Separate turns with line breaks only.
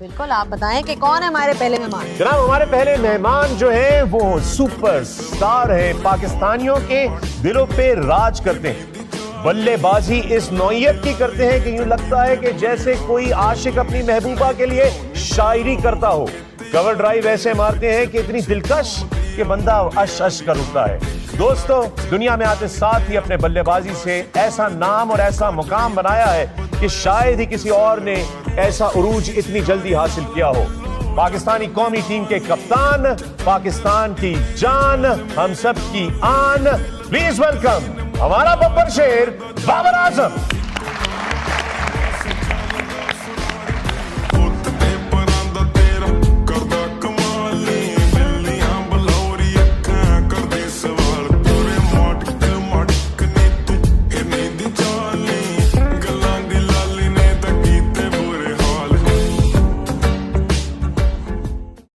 बिल्कुल, आप बताएं कि कौन है हमारे पहले मेहमान।
जनाब, हमारे पहले मेहमान जो हैं वो सुपरस्टार हैं, पाकिस्तानियों के दिलों पे राज करते हैं। बल्लेबाजी इस नौइयत की करते हैं कि यूं लगता है कि जैसे कोई आशिक अपनी महबूबा के लिए शायरी करता हो। कवर ड्राइव ऐसे मारते हैं कि इतनी दिलकश कि बंदा अश अश कर उठता है। दोस्तों, दुनिया में आते साथ ही अपने बल्लेबाजी से ऐसा नाम और ऐसा मुकाम बनाया है कि शायद ही किसी और ने ऐसा उरूज इतनी जल्दी हासिल किया हो। पाकिस्तानी कौमी टीम के कप्तान, पाकिस्तान की जान, हम सब की आन, प्लीज वेलकम हमारा बब्बर शेर बाबर आजम।